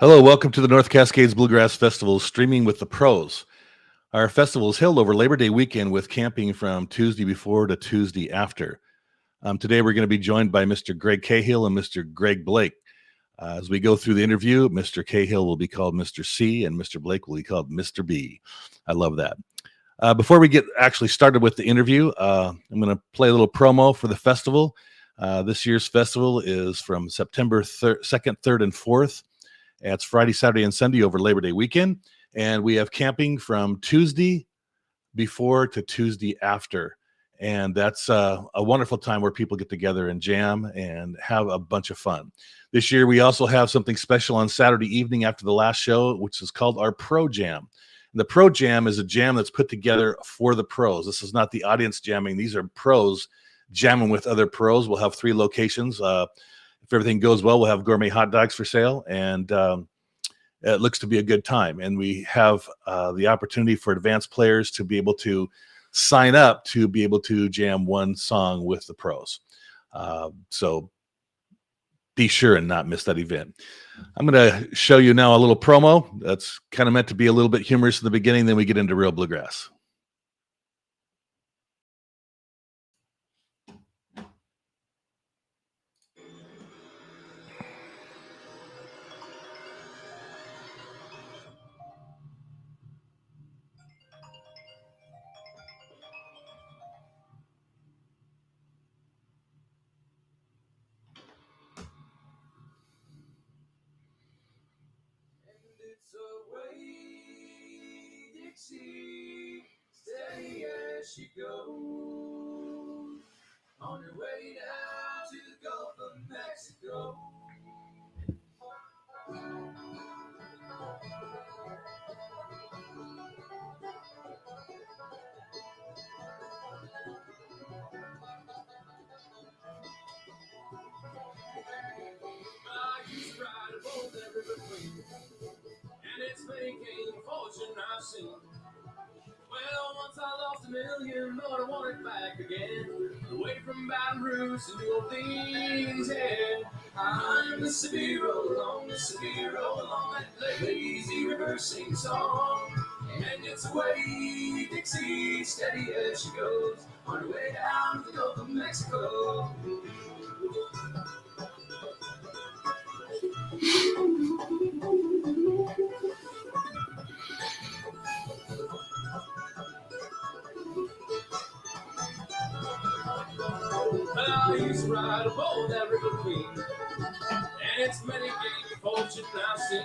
Hello, welcome to the North Cascades Bluegrass Festival, streaming with the pros. Our festival is held over Labor Day weekend with camping from Tuesday before to Tuesday after. Today, we're going to be joined by Mr. Greg Cahill and Mr. Greg Blake. As we go through the interview, Mr. Cahill will be called Mr. C and Mr. Blake will be called Mr. B. I love that. Before we get actually started with the interview, I'm going to play a little promo for the festival. This year's festival is from September 2nd, 3rd, and 4th. It's Friday, Saturday, and Sunday over Labor Day weekend. And we have camping from Tuesday before to Tuesday after. And that's a wonderful time where people get together and jam and have a bunch of fun. This year, we also have something special on Saturday evening after the last show, which is called our Pro Jam. And the Pro Jam is a jam that's put together for the pros. This is not the audience jamming. These are pros jamming with other pros. We'll have 3 locations. If everything goes well, we'll have gourmet hot dogs for sale, and it looks to be a good time. And we have the opportunity for advanced players to be able to sign up to be able to jam one song with the pros. So be sure and not miss that event. I'm going to show you now a little promo that's kind of meant to be a little bit humorous in the beginning, then we get into real bluegrass. Steady as she goes, on her way down to the Gulf of Mexico. I used to ride a boat that river queen, and it's making a fortune I've seen. Well, once I lost $1 million, but I want it back again. Away from Baton Rouge to New Orleans, yeah. I'm Mississippi, roll along, that lazy river sing song. And it's away, Dixie, steady as she goes, on her way down to the Gulf of Mexico. I used to ride a boat that river queen, and it's many games fortune I've seen.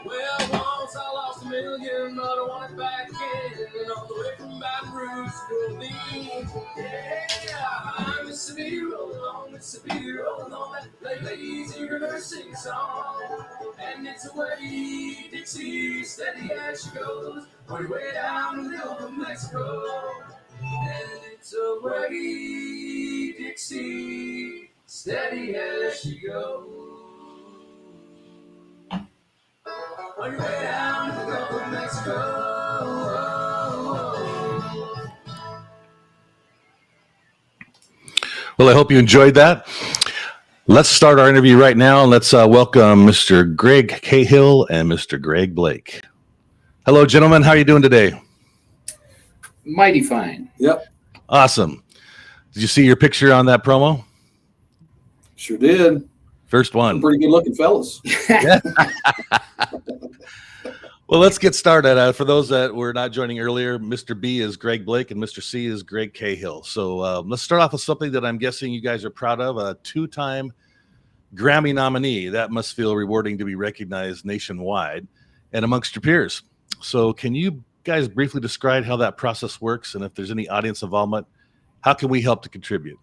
Well, once I lost $1 million, but I want it back again. And on the way from Baton Rouge to New Orleans, yeah, I'm Mississippi, roll along, that lazy river sing song. And it's away, Dixie, steady as she goes, on her way down to the Gulf of Mexico. And it's away, Dixie, steady as she goes, on your way down to the Gulf of Mexico. Well, I hope you enjoyed that. Let's start our interview right now. Let's welcome Mr. Greg Cahill and Mr. Greg Blake. Hello, gentlemen. How are you doing today? Mighty fine. Yep. Awesome. Did you see your picture on that promo? Sure did. First one. Pretty good looking fellas. Well, let's get started. For those that were not joining earlier, Mr. B is Greg Blake and Mr. C is Greg Cahill. So let's start off with something that I'm guessing you guys are proud of, a 2-time Grammy nominee. That must feel rewarding to be recognized nationwide and amongst your peers. So can you guys briefly describe how that process works, and if there's any audience involvement, how can we help to contribute?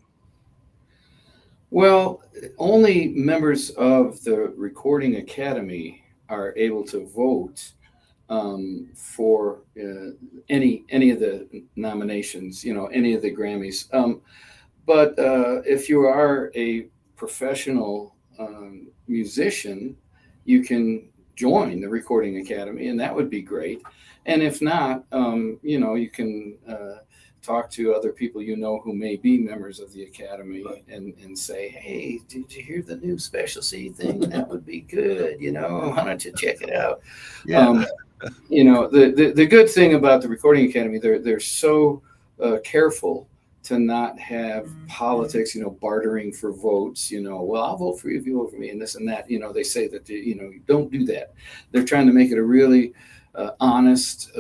Well, only members of the Recording Academy are able to vote for any of the nominations, any of the Grammys. But if you are a professional musician, you can join the Recording Academy, and that would be great. And if not, you can talk to other people who may be members of the Academy, Right. and say, hey, did you hear the new Special C thing? That would be good. Why don't you check it out? Yeah. The good thing about the Recording Academy, they're so careful to not have politics, bartering for votes, well, I'll vote for you if you vote for me, and this and that. They say that, you don't do that. They're trying to make it a really honest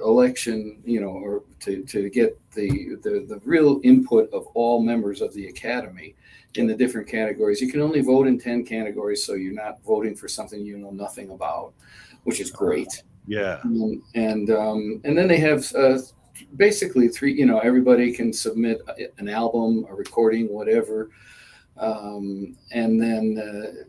election, or to get the real input of all members of the Academy in the different categories. You can only vote in 10 categories, so you're not voting for something you know nothing about, which is great. Yeah. And then they have basically three, everybody can submit an album, a recording, whatever. And then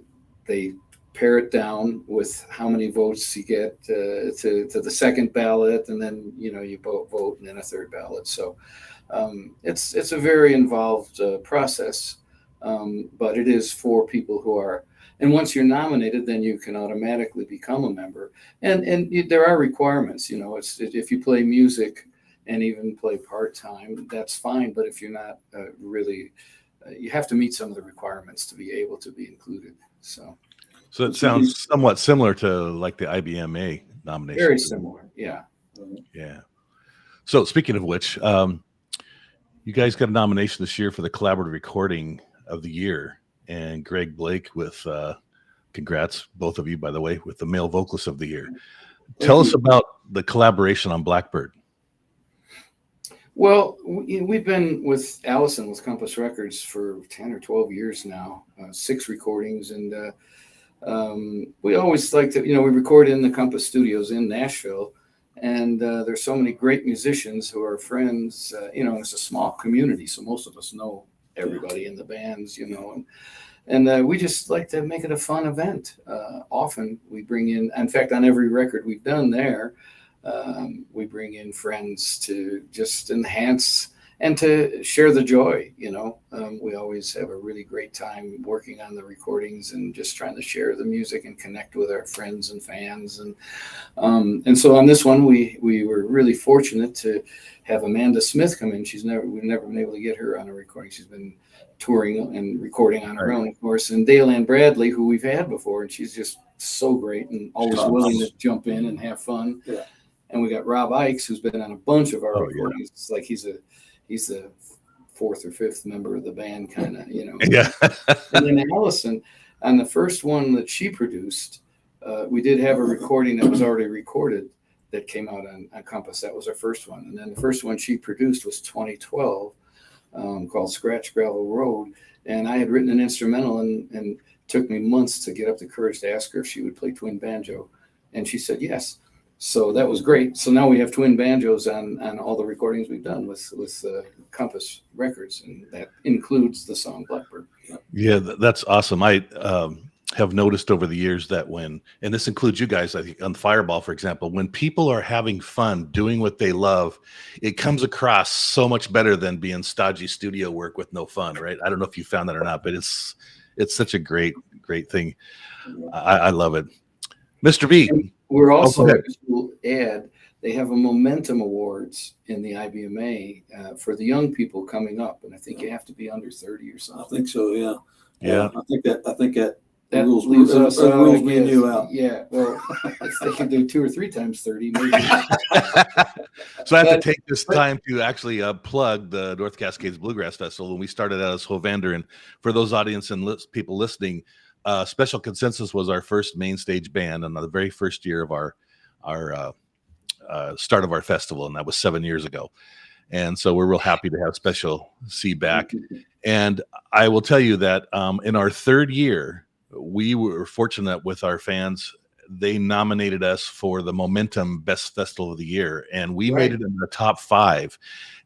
they pare it down with how many votes you get to the second ballot. And then, you vote and then a third ballot. So it's a very involved process. But it is for people who are, and once you're nominated, then you can automatically become a member. And there are requirements, if you play music and even play part-time, that's fine. But if you're not really, you have to meet some of the requirements to be able to be included. So it sounds somewhat similar to like the IBMA nomination. Very similar. Yeah. Yeah. So speaking of which, you guys got a nomination this year for the Collaborative Recording of the Year, and Greg Blake with congrats, both of you, by the way, with the Male Vocalist of the Year. Tell us about the collaboration on Blackbird. Well, we've been with Allison with Compass Records for 10 or 12 years now, 6 recordings. And we always like to, we record in the Compass studios in Nashville. And there's so many great musicians who are friends, it's a small community. So most of us know everybody in the bands, and we just like to make it a fun event. Often we bring in fact, on every record we've done there, we bring in friends to just enhance and to share the joy. We always have a really great time working on the recordings and just trying to share the music and connect with our friends and fans. And so on this one, we were really fortunate to have Amanda Smith come in. We've never been able to get her on a recording. She's been touring and recording on her own, of course. And Dale Ann Bradley, who we've had before, and she's just so great and always willing to jump in and have fun. Yeah. And we got Rob Ikes, who's been on a bunch of our recordings. It's like he's the 4th or 5th member of the band, kind of, Yeah. And then Allison, on the first one that she produced, we did have a recording that was already recorded that came out on Compass. That was our first one. And then the first one she produced was 2012, called Scratch Gravel Road. And I had written an instrumental, and took me months to get up the courage to ask her if she would play twin banjo. And she said yes. So that was great. So now we have twin banjos on all the recordings we've done with Compass Records, and that includes the song Blackbird. Yeah, that's awesome. I have noticed over the years that and this includes you guys, I think, on Fireball, for example, when people are having fun doing what they love, it comes across so much better than being stodgy studio work with no fun, right? I don't know if you found that or not, but it's such a great thing. I love it. Mr. B. And we're also, we'll add, they have a Momentum Awards in the IBMA for the young people coming up, and I think you have to be under 30 or something. I think so. Yeah. Yeah. I think that rules me and you out. Yeah. Well, if they can do 2 or 3 times 30, maybe. So I have to take this time to actually plug the North Cascades Bluegrass Festival. When we started out as Hovander, and for those audience and people listening, Special Consensus was our first main stage band on the very first year of our start of our festival, and that was 7 years ago. And so we're real happy to have Special C back. And I will tell you that in our 3rd year, we were fortunate with our fans. They nominated us for the Momentum Best Festival of the Year, and we made it in the top 5.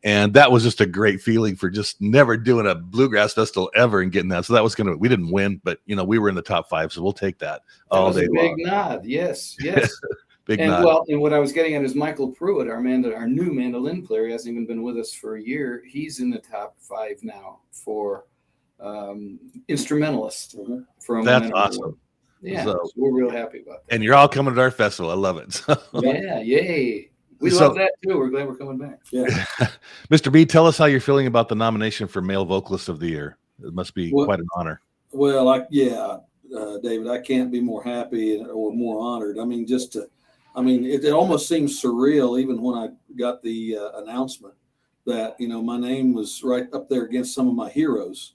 And that was just a great feeling for just never doing a bluegrass festival ever and getting that. So that was we didn't win, but we were in the top 5, so we'll take that all day long. Big nod, yes. Big and nod. Well, and what I was getting at is Michael Pruitt, our new mandolin player, he hasn't even been with us for a year. He's in the top 5 now for instrumentalist. For That's awesome. Award. Yeah, so we're real happy about that. And you're all coming to our festival. I love it. Yeah, yay. We love that too. We're glad we're coming back. Yeah. Mr. B, tell us how you're feeling about the nomination for Male Vocalist of the Year. It must be quite an honor. Well, David, I can't be more happy or more honored. I mean, it almost seems surreal, even when I got the announcement that, my name was right up there against some of my heroes,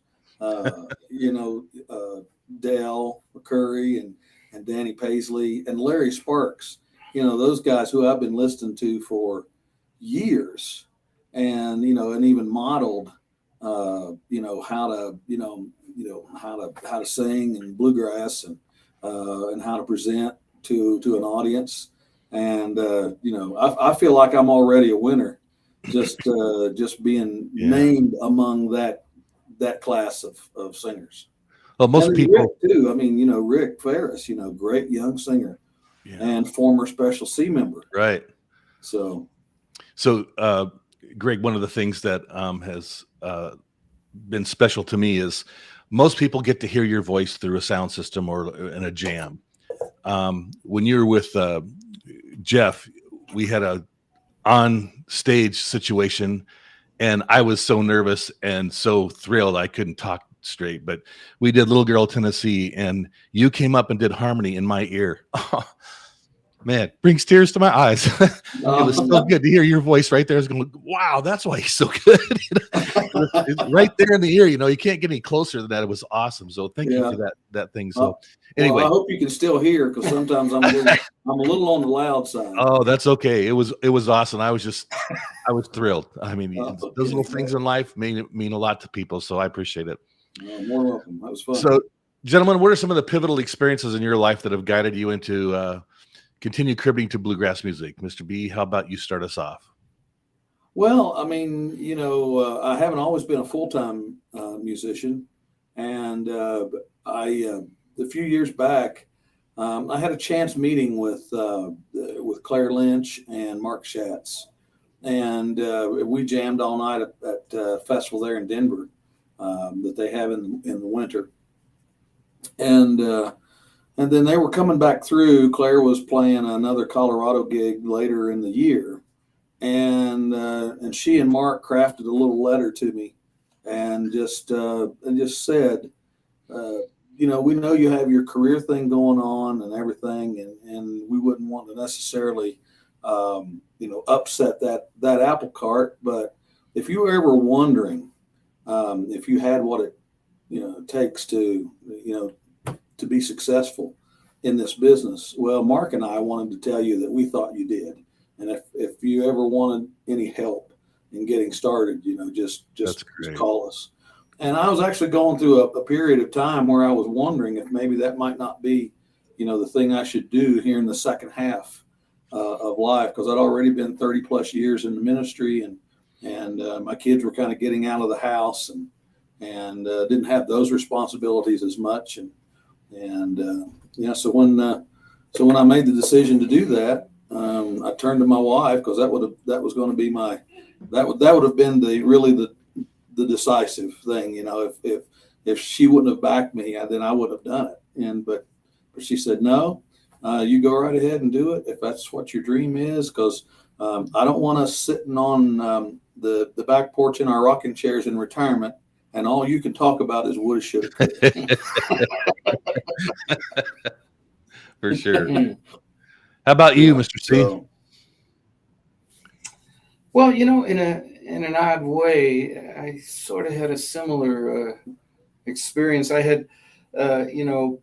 Dale McCurry and Danny Paisley and Larry Sparks, those guys who I've been listening to for years and even modeled, how to sing and bluegrass and how to present to an audience. And, I feel like I'm already a winner just being named among that class of singers. Well, most people Rick too. I mean, Rick Ferris, great young singer and former Special C member. Right. So, Greg, one of the things that has been special to me is most people get to hear your voice through a sound system or in a jam. When you were with Jeff, we had a on stage situation and I was so nervous and so thrilled I couldn't talk straight, but we did Little Girl Tennessee and you came up and did harmony in my ear. Oh, man, brings tears to my eyes. It was so good to hear your voice right there. I was going, wow, that's why he's so good. It's right there in the ear. You can't get any closer than that. It was awesome. So thank you for that thing. So anyway, I hope you can still hear because sometimes I'm a little on the loud side. Oh, that's okay. It was awesome. I was thrilled. I mean, those little things in life mean a lot to people. So I appreciate it. More welcome. That was fun. So, gentlemen, what are some of the pivotal experiences in your life that have guided you into continue contributing to bluegrass music? Mr. B, how about you start us off? Well, I mean, I haven't always been a full-time musician. And a few years back, I had a chance meeting with Claire Lynch and Mark Schatz. And we jammed all night at a festival there in Denver that they have in the winter. And then they were coming back through. Claire was playing another Colorado gig later in the year. And she and Mark crafted a little letter to me and just said, we know you have your career thing going on and everything, and we wouldn't want to necessarily, upset that apple cart. But if you were ever wondering if you had what it, takes to be successful in this business, well, Mark and I wanted to tell you that we thought you did. And if you ever wanted any help in getting started, just call us. And I was actually going through a period of time where I was wondering if maybe that might not be, the thing I should do here in the second half of life, because I'd already been 30 plus years in the ministry and my kids were kind of getting out of the house and didn't have those responsibilities as much. So when I made the decision to do that, I turned to my wife because that would have been the decisive thing. If she wouldn't have backed me, then I wouldn't have done it. But she said, no, you go right ahead and do it if that's what your dream is, because I don't want us sitting on the back porch in our rocking chairs in retirement and all you can talk about is woulda, shoulda, coulda. For sure. How about you, Mr. C? Well, in an odd way, I sort of had a similar experience. I had,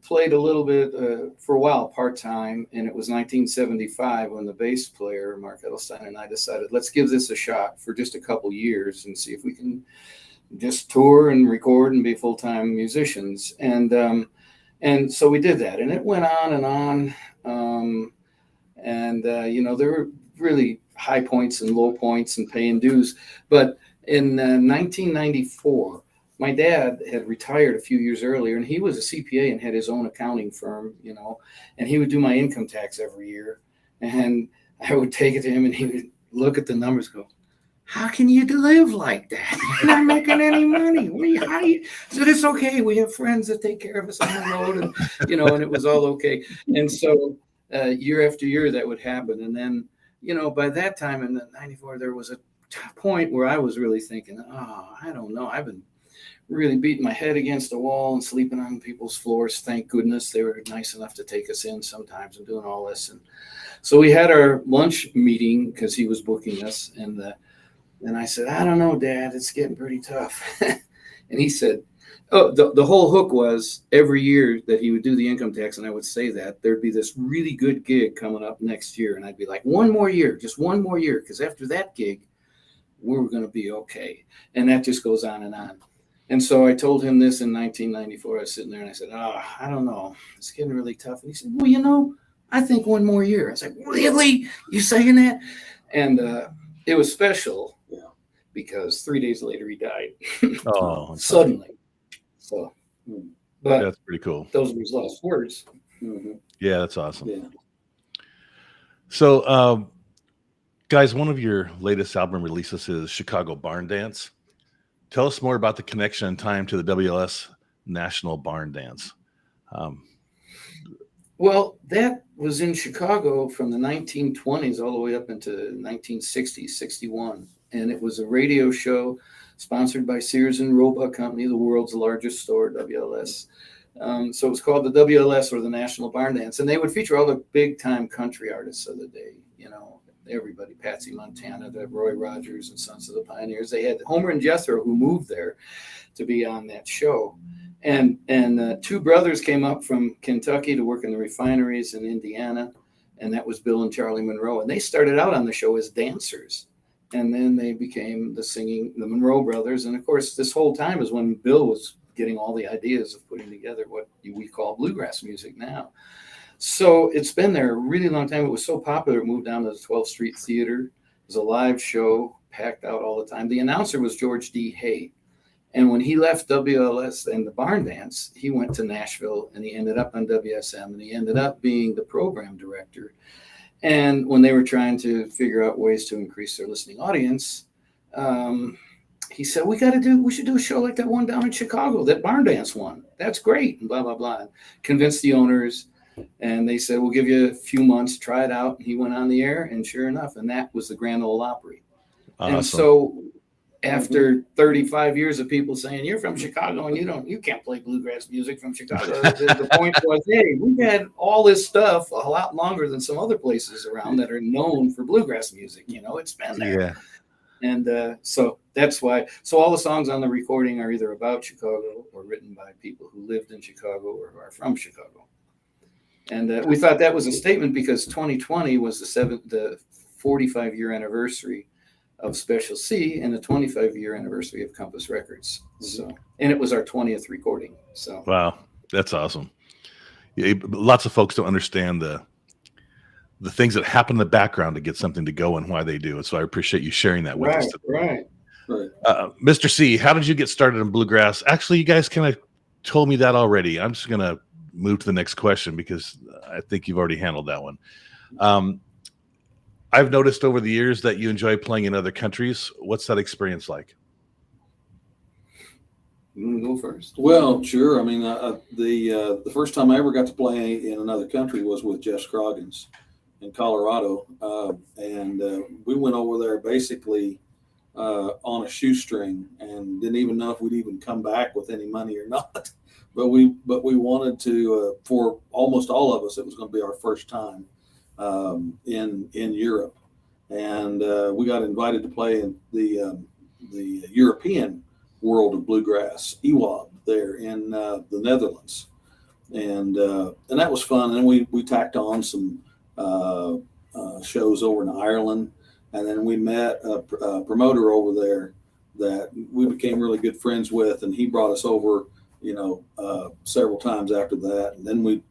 played a little bit for a while part-time, and it was 1975 when the bass player, Mark Edelstein, and I decided, let's give this a shot for just a couple years and see if we can just tour and record and be full-time musicians. And so we did that, and it went on and on. There were really high points and low points and paying dues. But in 1994, my dad had retired a few years earlier, and he was a CPA and had his own accounting firm, and he would do my income tax every year. And I would take it to him, and he would look at the numbers, go, how can you live like that? You're not making any money. I said, it's okay. We have friends that take care of us on the road, and it was all okay. And so year after year that would happen. And then by that time in the 94, there was a point where I was really thinking, oh, I don't know. I've been really beating my head against the wall and sleeping on people's floors. Thank goodness they were nice enough to take us in sometimes and doing all this. And so we had our lunch meeting because he was booking us. And I said, I don't know, Dad, it's getting pretty tough. And he said, oh, the whole hook was every year that he would do the income tax, and I would say that there'd be this really good gig coming up next year. And I'd be like, one more year, just one more year. Because after that gig, we're going to be okay. And that just goes on and on. And so I told him this in 1994. I was sitting there and I said, oh, I don't know. It's getting really tough. And he said, well, I think one more year. I was like, really? You saying that? And it was special because 3 days later he died. Oh, suddenly. So, but that's pretty cool. Those were his last words. Mm-hmm. Yeah, that's awesome. Yeah. So, guys, one of your latest album releases is Chicago Barn Dance. Tell us more about the connection and time to the WLS National Barn Dance. Well, that was in Chicago from the 1920s all the way up into 1960, 61. And it was a radio show sponsored by Sears and Roebuck Company, the world's largest store, WLS. So it was called the WLS, or the National Barn Dance. And they would feature all the big-time country artists of the day, everybody, Patsy Montana, Roy Rogers and Sons of the Pioneers. They had Homer and Jethro, who moved there to be on that show. And two brothers came up from Kentucky to work in the refineries in Indiana, and that was Bill and Charlie Monroe. And they started out on the show as dancers, and then they became the Monroe brothers. And of course, this whole time is when Bill was getting all the ideas of putting together what we call bluegrass music now. So it's been there a really long time. It was so popular, it moved down to the 12th Street Theater. It was a live show, packed out all the time. The announcer was George D. Hay. And when he left WLS and the Barn Dance, he went to Nashville, and he ended up on WSM, and he ended up being the program director. And when they were trying to figure out ways to increase their listening audience, he said, we should do a show like that one down in Chicago, that Barn Dance one. That's great, and blah, blah, blah. Convinced the owners, and they said, we'll give you a few months, try it out. And he went on the air, and sure enough, and that was the Grand Ole Opry. Awesome. And so after 35 years of people saying, you're from Chicago and you can't play bluegrass music from Chicago, the point was, hey, we've had all this stuff a lot longer than some other places around that are known for bluegrass music. It's been there. Yeah. And so that's why. So all the songs on the recording are either about Chicago or written by people who lived in Chicago or who are from Chicago. And we thought that was a statement because 2020 was the 45-year anniversary of Special C and the 25-year anniversary of Compass Records. So, and it was our 20th recording. So wow, that's awesome. Yeah, lots of folks don't understand the things that happen in the background to get something to go and why they do it. So I appreciate you sharing that with us today. Right. Mr. C, how did you get started in bluegrass? Actually, you guys kind of told me that already. I'm just going to move to the next question because I think you've already handled that one. I've noticed over the years that you enjoy playing in other countries. What's that experience like? You want to go first? Well, sure. I mean, the first time I ever got to play in another country was with Jeff Scroggins in Colorado. And we went over there basically on a shoestring and didn't even know if we'd even come back with any money or not. But we wanted to, for almost all of us, it was going to be our first time in Europe, and we got invited to play in the European World of Bluegrass, EWAB, there in the Netherlands, and that was fun. And we tacked on some shows over in Ireland, and then we met a promoter over there that we became really good friends with, and he brought us over, several times after that. And then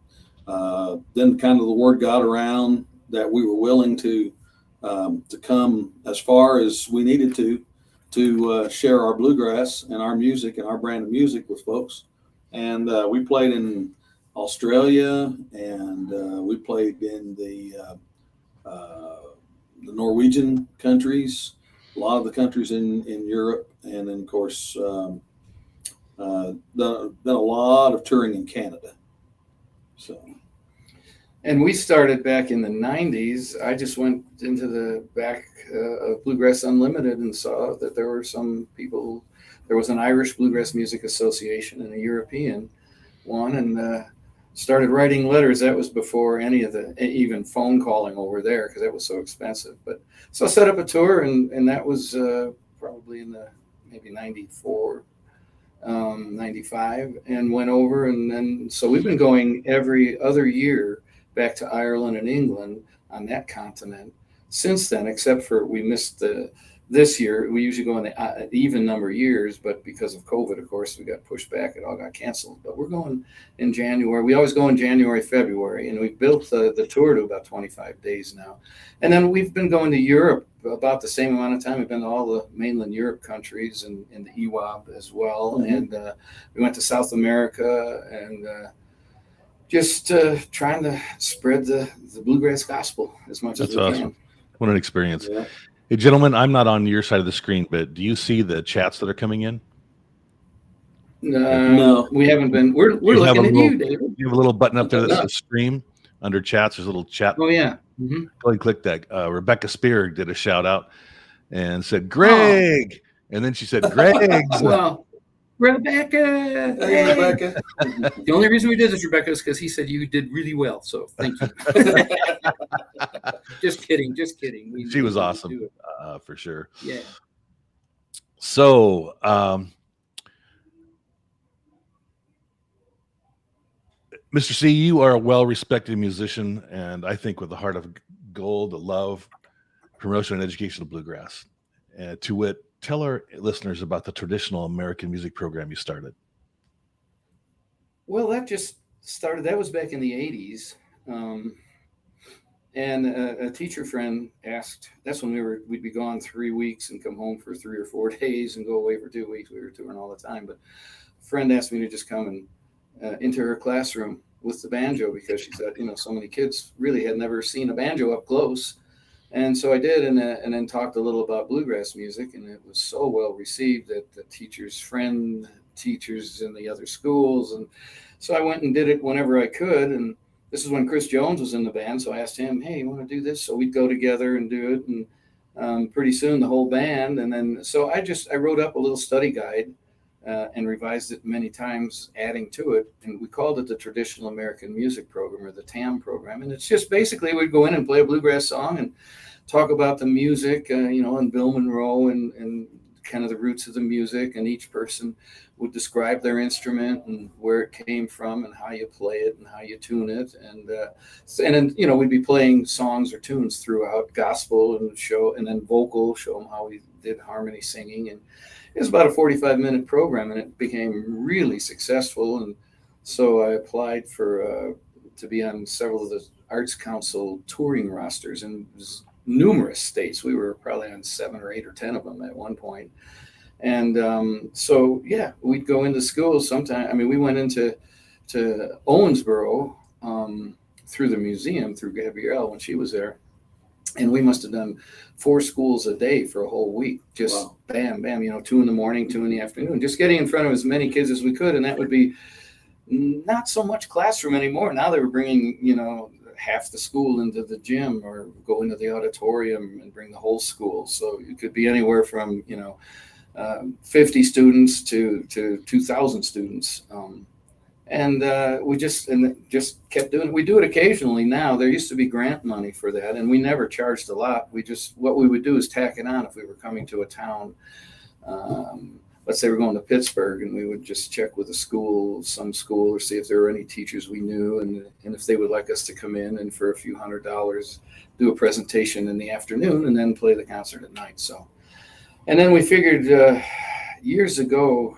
then kind of the word got around that we were willing to come as far as we needed to share our bluegrass and our music and our brand of music with folks. And we played in Australia, and we played in the Norwegian countries, a lot of the countries in Europe, and then of course done a lot of touring in Canada. So, And we started back in the 90s. I just went into the back of Bluegrass Unlimited and saw that there were some people. There was an Irish Bluegrass Music Association and a European one, and started writing letters. That was before any of the even phone calling over there, because that was so expensive. But so I set up a tour, and that was probably in the maybe 94, 95, and went over. And then so we've been going every other year back to Ireland and England on that continent since then, except for we missed this year. We usually go in the even number of years, but because of COVID, of course, we got pushed back. It all got canceled. But we're going in January. We always go in January, February, and we've built the tour to about 25 days now. And then we've been going to Europe about the same amount of time. We've been to all the mainland Europe countries and the EWAB as well. Mm-hmm. And we went to South America and just trying to spread the bluegrass gospel as much as we awesome. Can. What an experience. Yeah. Hey, gentlemen, I'm not on your side of the screen, but do you see the chats that are coming in? No, we haven't been. We're looking at you, David. You have a little button up there that says stream under chats. There's a little chat. Oh, yeah. Mm-hmm. Go ahead and click that. Rebecca Spear did a shout out and said, Greg. Oh. And then she said, Greg. Well, Rebecca. Hey, Rebecca. The only reason we did this, Rebecca, is because he said you did really well. So thank you. Just kidding. She was awesome, for sure. Yeah. So, Mr. C, you are a well-respected musician, and I think with a heart of gold, a love, promotion, and education of bluegrass. To wit, tell our listeners about the traditional American music program you started. Well, that just started. That was back in the 80s. And a teacher friend asked, that's when we'd be gone 3 weeks and come home for 3 or 4 days and go away for 2 weeks. We were touring all the time. But a friend asked me to just come and into her classroom with the banjo, because she said, so many kids really had never seen a banjo up close. And so I did, and then talked a little about bluegrass music, and it was so well received that the teachers in the other schools. And so I went and did it whenever I could. And this is when Chris Jones was in the band. So I asked him, hey, you want to do this? So we'd go together and do it. And pretty soon the whole band. And then, so I wrote up a little study guide and revised it many times, adding to it. And we called it the Traditional American Music Program, or the TAM program. And it's just basically we'd go in and play a bluegrass song and talk about the music, and Bill Monroe and kind of the roots of the music. And each person would describe their instrument and where it came from and how you play it and how you tune it. And then, we'd be playing songs or tunes throughout, gospel and then vocal, show them how we did harmony singing. And it was about a 45-minute program, and it became really successful. And so I applied to be on several of the Arts Council touring rosters in numerous states. We were probably on 7 or 8 or 10 of them at one point. And so, yeah, we'd go into schools sometime. I mean, we went into Owensboro through the museum, through Gabrielle when she was there. And we must have done 4 schools a day for a whole week. Just wow. Bam, bam, 2 in the morning, 2 in the afternoon, just getting in front of as many kids as we could. And that would be not so much classroom anymore. Now they were bringing, half the school into the gym, or go into the auditorium and bring the whole school. So it could be anywhere from, 50 students to 2,000 students. And we just kept doing it. We do it occasionally now. There used to be grant money for that, and we never charged a lot. What we would do is tack it on if we were coming to a town. Let's say we're going to Pittsburgh, and we would just check with some school, or see if there were any teachers we knew, and if they would like us to come in and for a few $100 do a presentation in the afternoon and then play the concert at night. So, and then we figured a few years ago,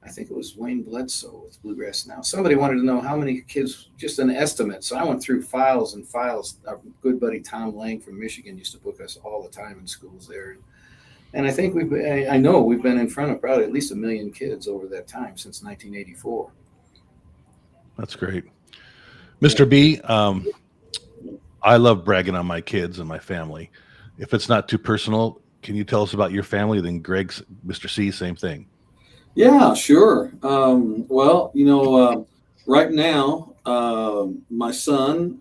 I think it was Wayne Bledsoe with Bluegrass Now. Somebody wanted to know how many kids, just an estimate. So I went through files and files. Our good buddy Tom Lang from Michigan used to book us all the time in schools there. And I think I know we've been in front of probably at least 1 million kids over that time since 1984. That's great. Mr. B, I love bragging on my kids and my family. If it's not too personal, can you tell us about your family? Then Greg's, Mr. C, same thing. Yeah, sure. Well, right now My son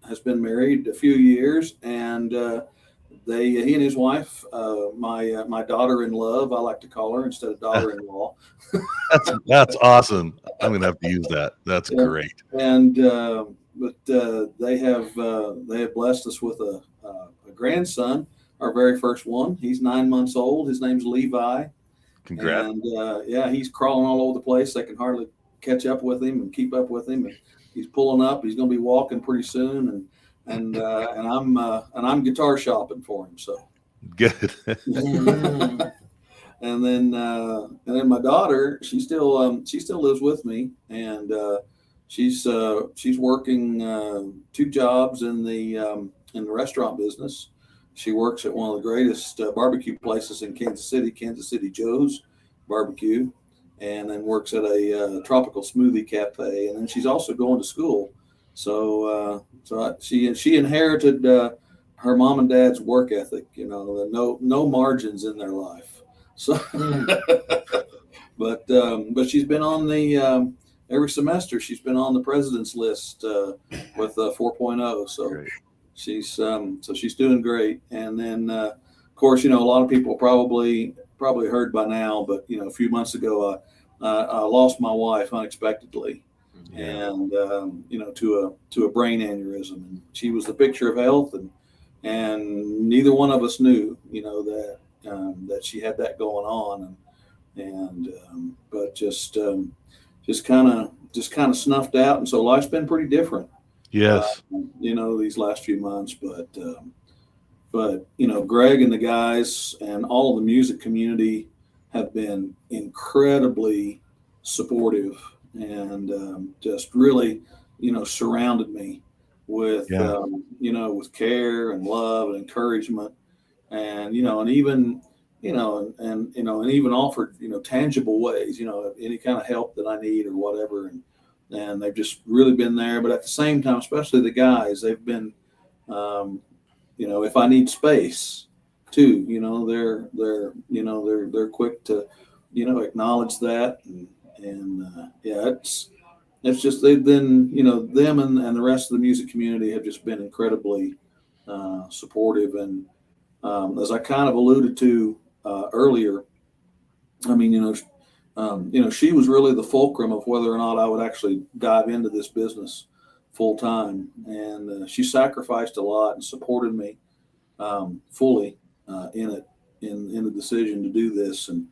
has been married a few years, and he and his wife, my daughter-in-love, I like to call her instead of daughter-in-law. That's awesome. I'm gonna have to use that. That's Yeah. great. And they have blessed us with a grandson, our very first one. He's 9 months old. His name's Levi. Congrats. And yeah, he's crawling all over the place. They can hardly catch up with him and keep up with him. And he's pulling up. He's going to be walking pretty soon. And I'm guitar shopping for him. So Good. and then my daughter, she still lives with me, and she's working 2 jobs in the restaurant business. She works at one of the greatest barbecue places in Kansas City Joe's Barbecue, and then works at a tropical smoothie cafe. And then she's also going to school. So she inherited her mom and dad's work ethic. You know, no margins in their life. So, but she's been on the every semester. She's been on the president's list with 4.0. So. Great. She's doing great. And then of course, you know, a lot of people probably heard by now, but you know, a few months ago I lost my wife unexpectedly. Yeah. And you know, to a brain aneurysm, and she was the picture of health, and neither one of us knew, you know, that she had that going on, but just kind of snuffed out. And so life's been pretty different. Yes. You know, these last few months, but you know, Greg and the guys and all of the music community have been incredibly supportive, and just really, you know, surrounded me with you know, with care and love and encouragement, and you know, and even you know, and even offered, you know, tangible ways, you know, any kind of help that I need or whatever, and they've just really been there. But at the same time, especially the guys, they've been, you know, if I need space too, you know, they're quick to, you know, acknowledge that, and yeah, it's just, they've been, you know, them and the rest of the music community have just been incredibly supportive. And as I kind of alluded to earlier, I mean, you know, she was really the fulcrum of whether or not I would actually dive into this business full time. And she sacrificed a lot and supported me fully in it, in the decision to do this. And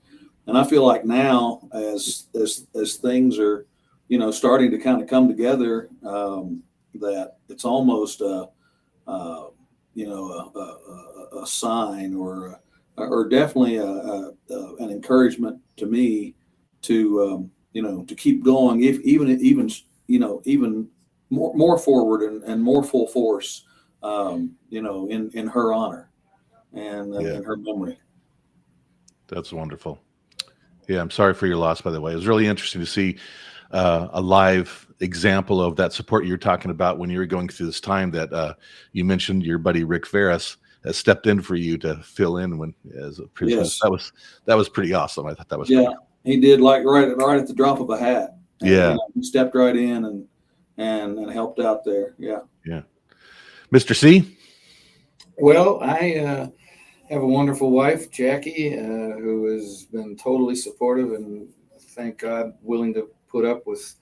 I feel like now, as things are, you know, starting to kind of come together, that it's almost you know, a sign, or definitely an encouragement to me to you know, to keep going, if even you know, even more forward and more full force, you know, in her honor and in her memory. That's wonderful. Yeah, I'm sorry for your loss, by the way. It was really interesting to see a live example of that support you're talking about when you were going through this time, that you mentioned your buddy Rick Ferris has stepped in for you to fill in when as a prisoner. Yes. That was pretty awesome. I thought that was he did, like right at the drop of a hat. And, yeah, you know, he stepped right in and helped out there. Yeah. Mr. C. Well, I have a wonderful wife, Jackie, who has been totally supportive and, thank God, willing to put up with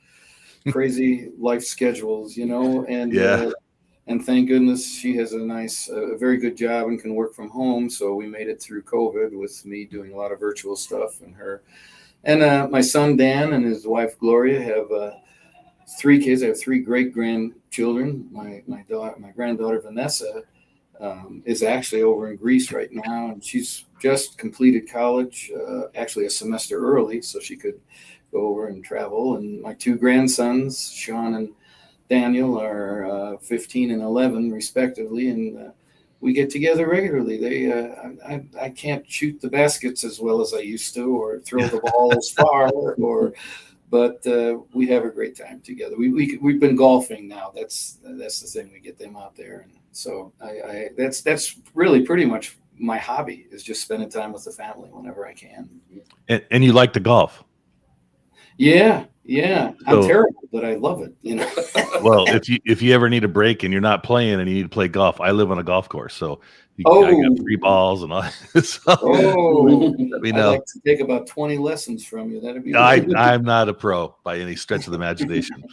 crazy life schedules, you know, and thank goodness she has a very good job and can work from home. So we made it through COVID with me doing a lot of virtual stuff, and her. And my son, Dan, and his wife, Gloria, have 3 kids. I have 3 great grandchildren. My granddaughter, Vanessa, is actually over in Greece right now, and she's just completed college, actually a semester early, so she could go over and travel. And my 2 grandsons, Sean and Daniel, are 15 and 11 respectively, and we get together regularly. I can't shoot the baskets as well as I used to, or throw the ball as far, but we have a great time together. We've been golfing now. That's the thing. We get them out there, and so that's really pretty much my hobby, is just spending time with the family whenever I can. And you like to golf? Yeah. Yeah, I'm So, terrible, but I love it. You know. well, if you ever need a break and you're not playing and you need to play golf, I live on a golf course, so I got free Oh, balls and all. So oh, let me I'd know. like to take about 20 lessons from you. That'd be I'm not a pro by any stretch of the imagination.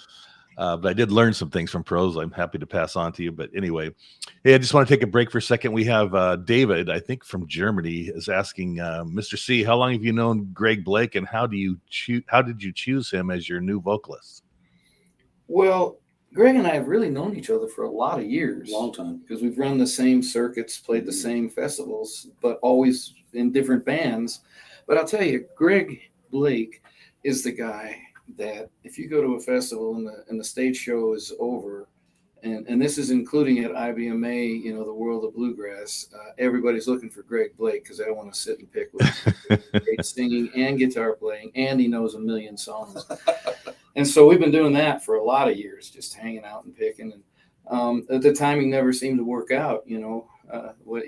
But I did learn some things from pros. I'm happy to pass on to you. But anyway, hey, I just want to take a break for a second. We have David, I think from Germany, is asking Mr. C, how long have you known Greg Blake, and how did you choose him as your new vocalist? Well, Greg and I have really known each other for a lot of years. Long time. Because we've run the same circuits, played the same festivals, but always in different bands. But I'll tell you, Greg Blake is the guy that if you go to a festival and the stage show is over, and this is including at IBMA, you know, the World of Bluegrass, everybody's looking for Greg Blake because they don't want to sit and pick with him. Great singing and guitar playing, and he knows a million songs. And so we've been doing that for a lot of years, just hanging out and picking. And the timing never seemed to work out, you know.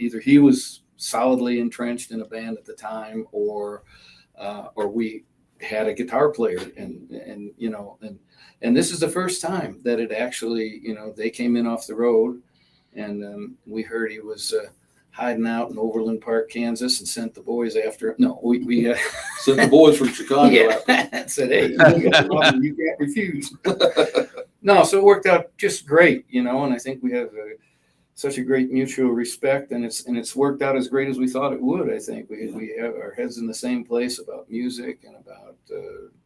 Either he was solidly entrenched in a band at the time, or we had a guitar player, and you know, and this is the first time that it actually, you know, they came in off the road, and we heard he was hiding out in Overland Park, Kansas, and sent the boys after him. No, we Sent the boys from Chicago. yeah, said, hey, you got one, you can't refuse. No, so it worked out just great, you know, and I think we have such a great mutual respect, and it's worked out as great as we thought it would. I think we have our heads in the same place about music and about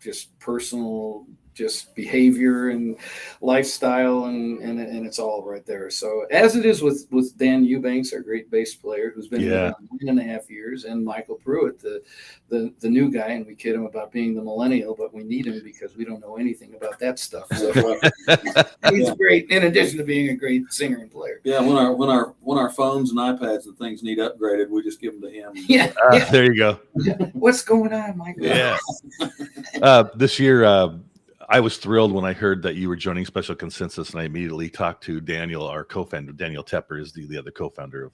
just personal just behavior and lifestyle, and it's all right there. So as it is with Dan Eubanks, our great bass player, who's been here 9.5 years, and Michael Pruitt, the new guy, and we kid him about being the millennial, but we need him because we don't know anything about that stuff. So he's great, in addition to being a great singer and player. Yeah, when our phones and iPads and things need upgraded, we just give them to him. Yeah, there you go. What's going on, Michael? Yeah. This year, I was thrilled when I heard that you were joining Special Consensus, and I immediately talked to Daniel, our co-founder. Daniel Tepper is the other co-founder of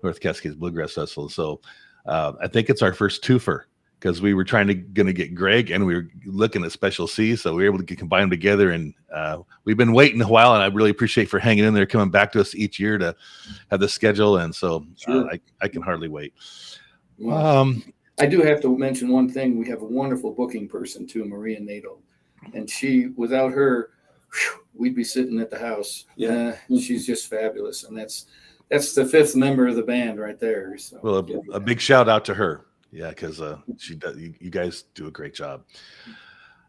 North Cascades Bluegrass Festival. So I think it's our first twofer, because we were going to get Greg, and we were looking at Special C, so we were able to combine them together. And we've been waiting a while, and I really appreciate for hanging in there, coming back to us each year to have the schedule. And so I can hardly wait. Well, I do have to mention one thing. We have a wonderful booking person too, Maria Nato. And without her, we'd be sitting at the house. Yeah, she's just fabulous, and that's the fifth member of the band right there. So, well, a big shout out to her, yeah, because she does. You guys do a great job.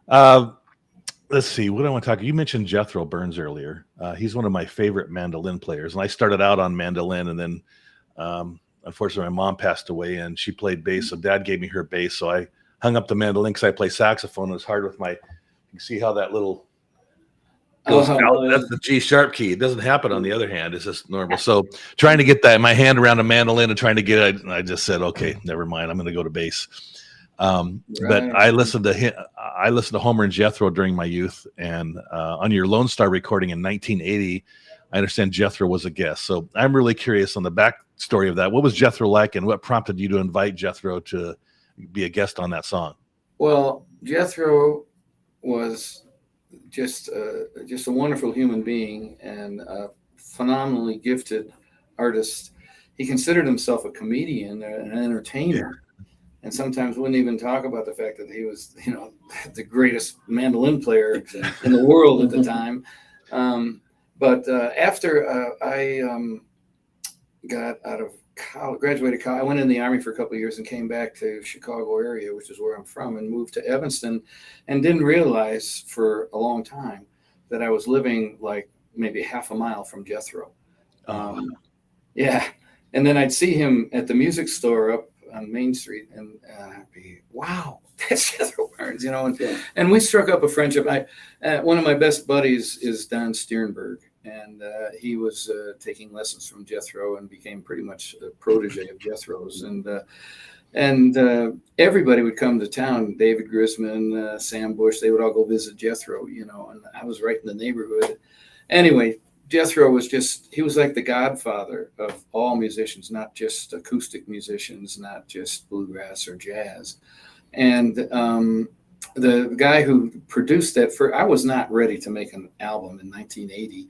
Let's see, what do I want to talk. You mentioned Jethro Burns earlier. He's one of my favorite mandolin players, and I started out on mandolin, and then unfortunately my mom passed away, and she played bass, so Dad gave me her bass, so I hung up the mandolin because I play saxophone. It was hard with my. You see how that little goes out? That's the G sharp key. It doesn't happen on the other hand. It's just normal. So trying to get my hand around a mandolin and trying to get it, I just said, okay, never mind. I'm going to go to bass. But I listened to Homer and Jethro during my youth, and on your Lone Star recording in 1980, I understand Jethro was a guest. So I'm really curious on the backstory of that. What was Jethro like, and what prompted you to invite Jethro to be a guest on that song? Well, Jethro was just a wonderful human being and a phenomenally gifted artist. He considered himself a comedian, an entertainer, and sometimes wouldn't even talk about the fact that he was, you know, the greatest mandolin player in the world at the time. But after I got out of college, graduated college, I went in the Army for a couple of years and came back to Chicago area, which is where I'm from, and moved to Evanston, and didn't realize for a long time that I was living like maybe half a mile from Jethro. Yeah. And then I'd see him at the music store up on Main Street, and I'd be, wow, that's Jethro Burns, you know, and we struck up a friendship. One of my best buddies is Don Sternberg, and he was taking lessons from Jethro and became pretty much a protege of Jethro's. And everybody would come to town. David Grisman, Sam Bush, they would all go visit Jethro, you know, and I was right in the neighborhood. Anyway, Jethro was he was like the godfather of all musicians, not just acoustic musicians, not just bluegrass or jazz. And the guy who produced that, I was not ready to make an album in 1980,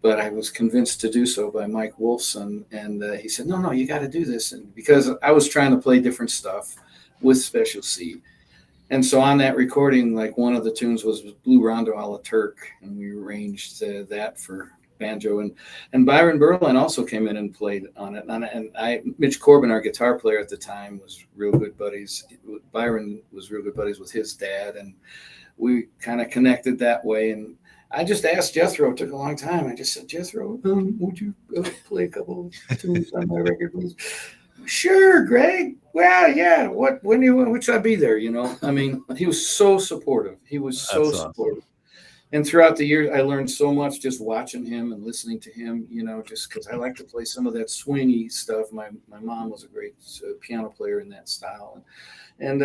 but I was convinced to do so by Mike Wolfson. And he said, no, you got to do this. And because I was trying to play different stuff with Special C. And so on that recording, like one of the tunes was Blue Rondo a la Turk. And we arranged that for banjo. And Byron Berlin also came in and played on it. And Mitch Corbin, our guitar player at the time, was real good buddies. Byron was real good buddies with his dad. And we kind of connected that way. And I just asked Jethro. It took a long time. I just said, Jethro, would you play a couple of tunes on my record, please? Sure, Greg. Well, yeah. When should I be there? I mean, he was so supportive. He was so That's supportive. Awesome. And throughout the years, I learned so much just watching him and listening to him. Just because I like to play some of that swingy stuff. My mom was a great piano player in that style, and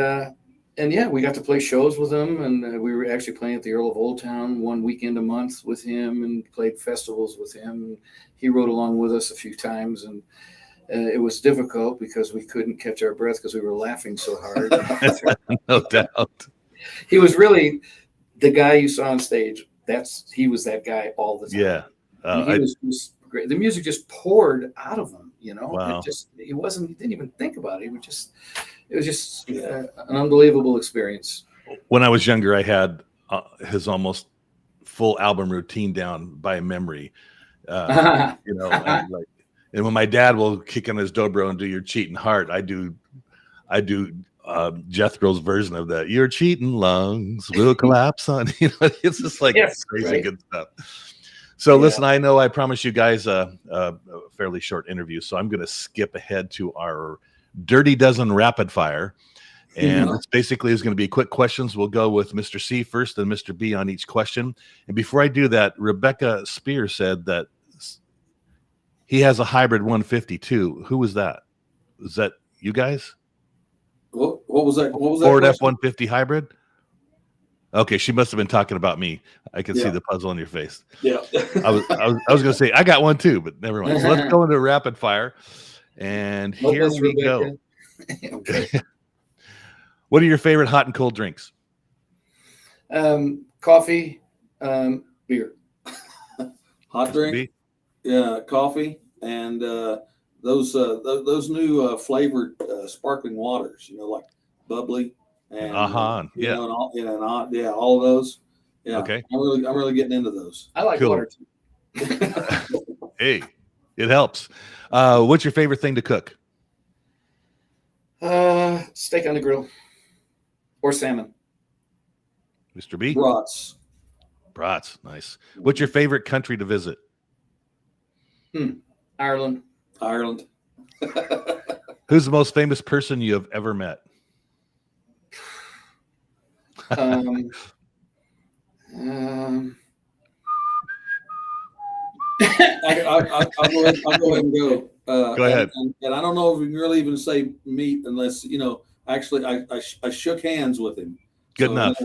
yeah, we got to play shows with him, and we were actually playing at the Earl of Old Town one weekend a month with him, and played festivals with him. And he rode along with us a few times, and it was difficult because we couldn't catch our breath because we were laughing so hard. No doubt. He was really the guy you saw on stage. He was that guy all the time. Yeah. He was great. The music just poured out of him, Wow. He didn't even think about it. It was just an unbelievable experience. When I was younger, I had his almost full album routine down by memory. And when my dad will kick on his dobro and do Your Cheating Heart, I do Jethro's version of that. Your cheating lungs will collapse on. It's just like crazy good stuff. So listen, I promised you guys a fairly short interview, so I'm going to skip ahead to our Dirty Dozen rapid fire. And this basically is going to be quick questions. We'll go with Mr. C first and Mr. B on each question. And before I do that, Rebecca Spear said that he has a hybrid 152. Who was that? Was that you guys? What was that? What was that? Ford F-150 hybrid? Okay, she must have been talking about me. I can see the puzzle on your face. Yeah. I was going to say, I got one too, but never mind. So let's go into rapid fire. And here we go. Okay. What are your favorite hot and cold drinks? Coffee, beer. Hot drink? Yeah, coffee, and those new flavored sparkling waters, like bubbly and all of those. Yeah, okay. I'm really getting into those. I like water too. Hey, it helps. What's your favorite thing to cook? Steak on the grill or salmon. Mr. B? Brats, nice. What's your favorite country to visit? Ireland. Who's the most famous person you have ever met? I'll go ahead and go. Go ahead. And I don't know if we can really even say meet unless, actually I shook hands with him. Good enough.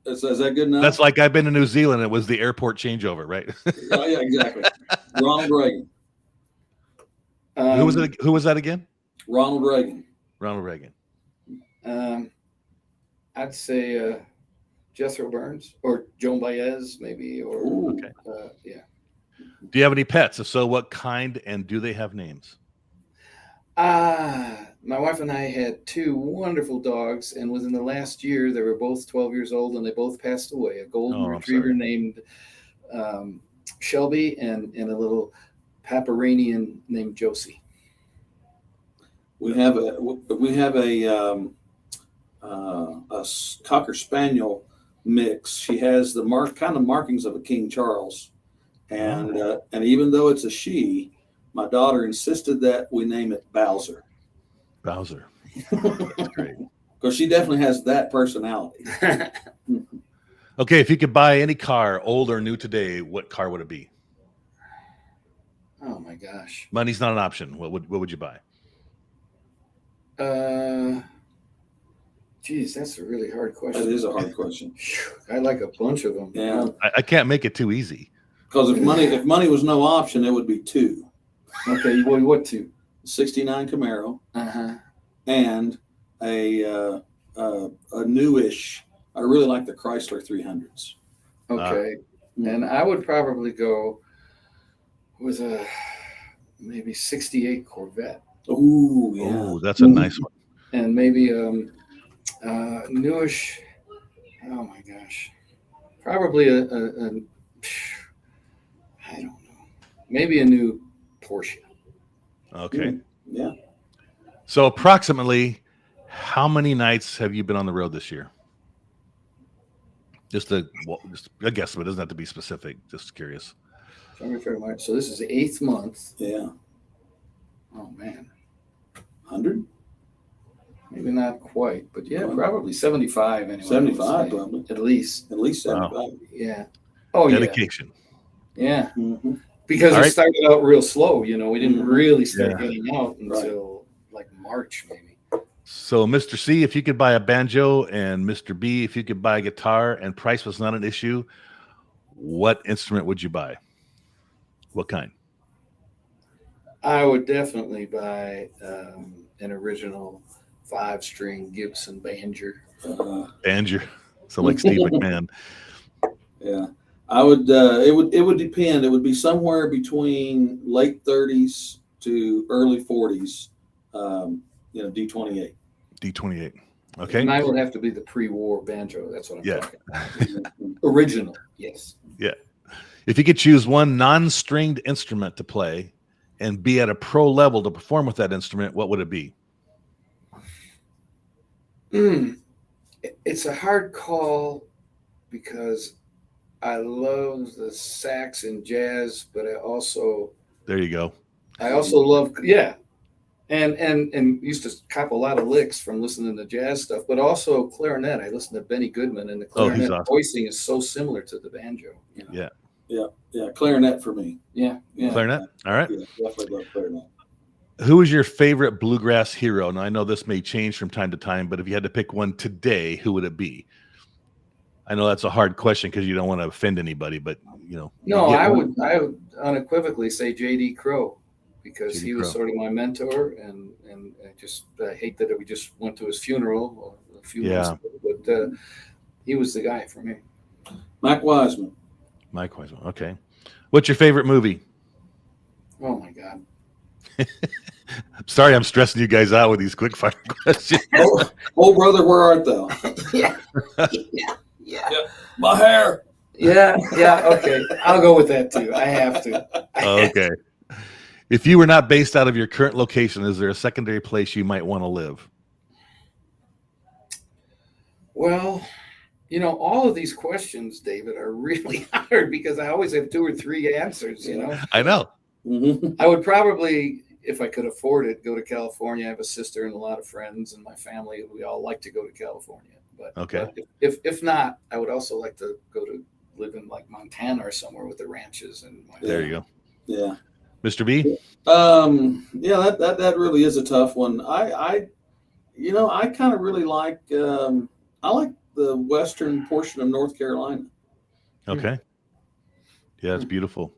Is that good enough? That's like I've been to New Zealand. It was the airport changeover, right? Yeah, exactly. Ronald Reagan. Who was that again? Ronald Reagan. I'd say Jethro Burns or Joan Baez, maybe. Or okay. Yeah. Do you have any pets? If so, what kind, and do they have names? My wife and I had two wonderful dogs, and within the last year, they were both 12 years old, and they both passed away. A golden retriever named Shelby, and a little Paparanian named Josie. We have a Cocker Spaniel mix. She has the markings of a King Charles, and even though it's a she, my daughter insisted that we name it Bowser. That's great. Because she definitely has that personality. Okay, if you could buy any car, old or new today, what car would it be? Oh my gosh. Money's not an option. What would you buy? Geez, that's a really hard question. That is a hard question. I like a bunch of them. Yeah. I can't make it too easy. Because if money was no option, it would be two. Okay, what two? 69 Camaro. Uh-huh. And a newish I really like the Chrysler 300s. Okay. And I would probably go with a maybe 68 Corvette. Oh, yeah. Oh, that's a nice one. And maybe newish, oh my gosh, probably a I don't know, maybe a new Porsche. Okay. Yeah. So approximately how many nights have you been on the road this year? Just a guess, but it doesn't have to be specific. Just curious. January, February, March. So this is the 8th month. Yeah. Oh man, 100? maybe not quite, but yeah, probably 75 anyway. 75 probably. At least. At least 75. Wow. Yeah. Oh Dedication. yeah. Mm-hmm. Because All it right. started out real slow. You know, we didn't really start Yeah. getting out until like March maybe. So Mr. C, if you could buy a banjo, and Mr. B, if you could buy a guitar, and price was not an issue, what instrument would you buy? What kind? I would definitely buy an original 5-string Gibson banjo. Banjo. So like Steve McMahon. Yeah. I would it would depend. It would be somewhere between late 30s to early 40s. D28. D28. Okay. And I would have to be the pre-war banjo. That's what I'm Yeah. talking about. Original, yes. Yeah. If you could choose one non-stringed instrument to play and be at a pro level to perform with that instrument, what would it be? It's a hard call because I love the sax and jazz, but I also There you go. love and used to cop a lot of licks from listening to jazz stuff, but also clarinet. I listen to Benny Goodman, and the clarinet awesome. voicing is so similar to the banjo. You know? Yeah. Clarinet for me. Yeah. Clarinet. All right. Yeah, definitely love clarinet. Who is your favorite bluegrass hero? Now, I know this may change from time to time, but if you had to pick one today, who would it be? I know that's a hard question because you don't want to offend anybody, but No, I would unequivocally say J.D. Crowe, because J.D. he was Crowe. sort of my mentor, and I just hate that we just went to his funeral a few months ago, but he was the guy for me. Mike Wiseman. Mike Wiseman. Okay. What's your favorite movie? Oh my God. Sorry, I'm stressing you guys out with these quick fire questions. Oh, brother, where art thou? Yeah. My hair. Yeah. Okay. I'll go with that too. I have to. Okay. If you were not based out of your current location, is there a secondary place you might want to live? Well, all of these questions, David, are really hard because I always have 2 or 3 answers, I know. Mm-hmm. I would probably, if I could afford it, go to California. I have a sister and a lot of friends, and my family, we all like to go to California. But if not, I would also like to go to live in like Montana or somewhere with the ranches. And There you go. Yeah. Mr. B? Yeah, that really is a tough one. I kind of really like I like the western portion of North Carolina. Okay. Yeah, it's beautiful.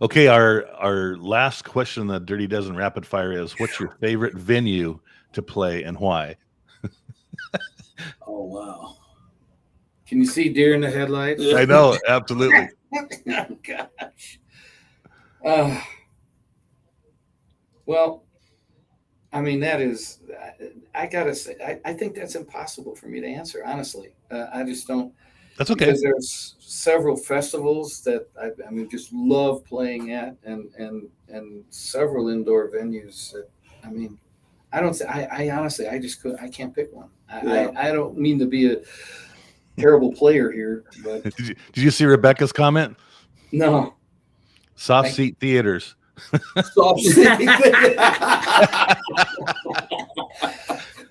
Okay, our last question in the Dirty Dozen Rapid Fire is, what's your favorite venue to play and why? Oh, wow. Can you see deer in the headlights? I know, absolutely. Oh, gosh. Well, I mean, that is, I gotta say, I think that's impossible for me to answer, honestly. I just don't. That's okay. Because there's several festivals that I just love playing at, and several indoor venues that, I don't say, I honestly, I can't pick one. I don't mean to be a terrible player here, but Did you see Rebecca's comment? no. Soft seat theaters.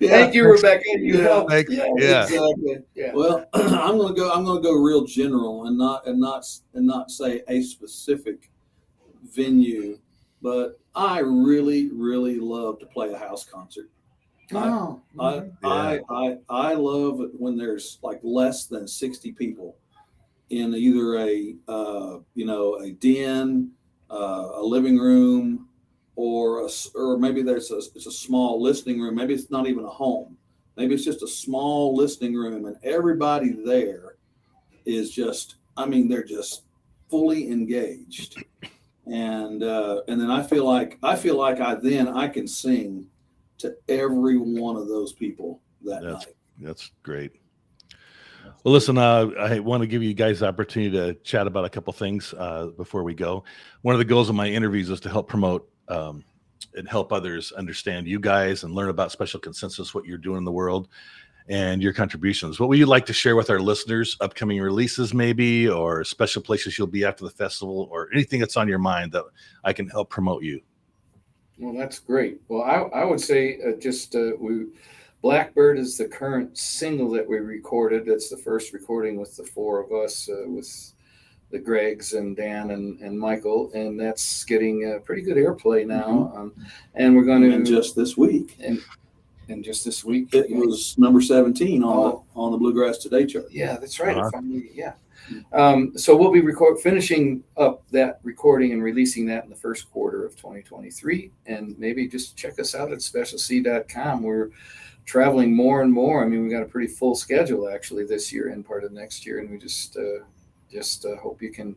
Thank you, Rebecca. You helped. Yeah. Exactly. Yeah. Well, I'm gonna go real general and not say a specific venue, but I really, really love to play a house concert. Oh. I love it when there's like less than 60 people in either a den, a living room, or maybe it's a small listening room. Maybe it's not even a home, maybe it's just a small listening room, and everybody there is just, I mean, they're just fully engaged. And then I feel like I can sing to every one of those people that night. That's great. Well, listen, I want to give you guys the opportunity to chat about a couple things before we go. One of the goals of my interviews is to help promote and help others understand you guys and learn about Special Consensus, what you're doing in the world, and your contributions. What would you like to share with our listeners? Upcoming releases, maybe, or special places you'll be after the festival, or anything that's on your mind that I can help promote you? Well, that's great. Well, I would say Blackbird is the current single that we recorded. That's the first recording with the four of us, with the Gregs and Dan and Michael, and that's getting pretty good airplay now. And we're going to, and just this week, and just this week, it was number 17 on the Bluegrass Today chart. Yeah, that's right. So we'll be finishing up that recording and releasing that in the first quarter of 2023. And maybe just check us out at specialc.com. We're traveling more and more. I mean, we got a pretty full schedule actually this year and part of next year. And we just hope you can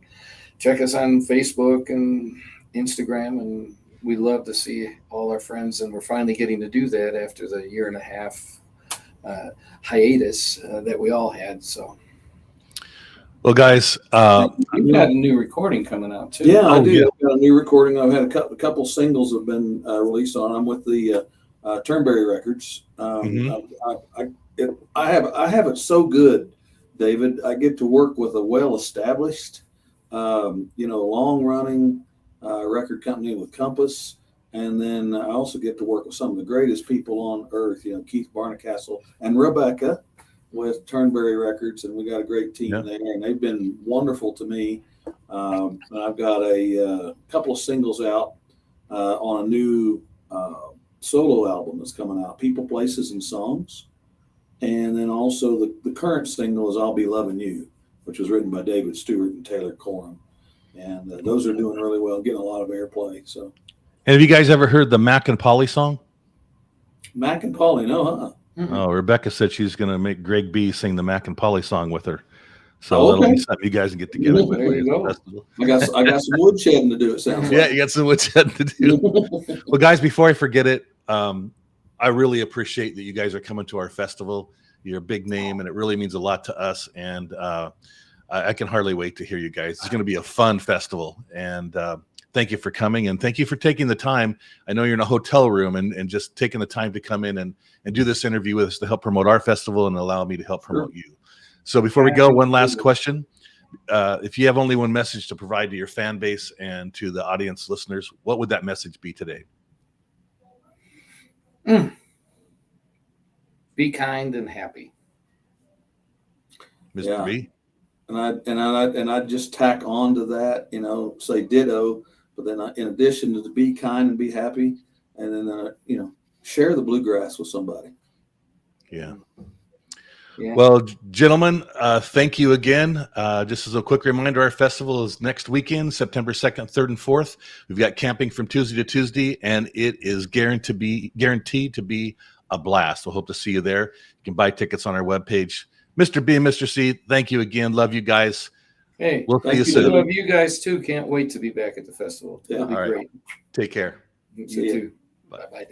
check us on Facebook and Instagram. And we love to see all our friends. And we're finally getting to do that after the 1.5 year hiatus that we all had. So. Well, guys, you've got a new recording coming out too. Yeah, I do. Yeah. I've got a new recording. I've had a couple singles have been released on. I'm with the Turnberry Records. I have it so good, David. I get to work with a well-established, long-running record company with Compass, and then I also get to work with some of the greatest people on earth. Keith Barnacastle and Rebecca with Turnberry Records, and we got a great team there, and they've been wonderful to me. And I've got a couple of singles out on a new solo album that's coming out, People, Places, and Songs. And then also the current single is I'll Be Loving You, which was written by David Stewart and Taylor Coram. And those are doing really well, getting a lot of airplay. So, have you guys ever heard the Mac and Polly song? Mac and Polly, no, huh? Oh, Rebecca said she's going to make Greg B sing the Mac and Polly song with her. So that'll be something you guys can get together. There you go. I got some wood shedding to do, it sounds like. Yeah, you got some wood shedding to do. Well, guys, before I forget it, I really appreciate that you guys are coming to our festival. You're a big name, and it really means a lot to us. And I can hardly wait to hear you guys. It's going to be a fun festival. And thank you for coming, and thank you for taking the time. I know you're in a hotel room and just taking the time to come in and do this interview with us to help promote our festival and allow me to help promote you. So before we go, one last question. If you have only one message to provide to your fan base and to the audience listeners, what would that message be today? Be kind and happy. Mr. B? And I just tack on to that, say ditto, but then in addition to be kind and be happy, and then, share the bluegrass with somebody. Yeah. Well, gentlemen, thank you again. Just as a quick reminder, our festival is next weekend, September 2nd, 3rd, and 4th. We've got camping from Tuesday to Tuesday, and it is guaranteed to be a blast. We'll hope to see you there. You can buy tickets on our webpage. Mr. B and Mr. C, thank you again. Love you guys. Hey, we'll see you soon. Love you guys too. Can't wait to be back at the festival. It'll be great. Take care. You too. Bye, David.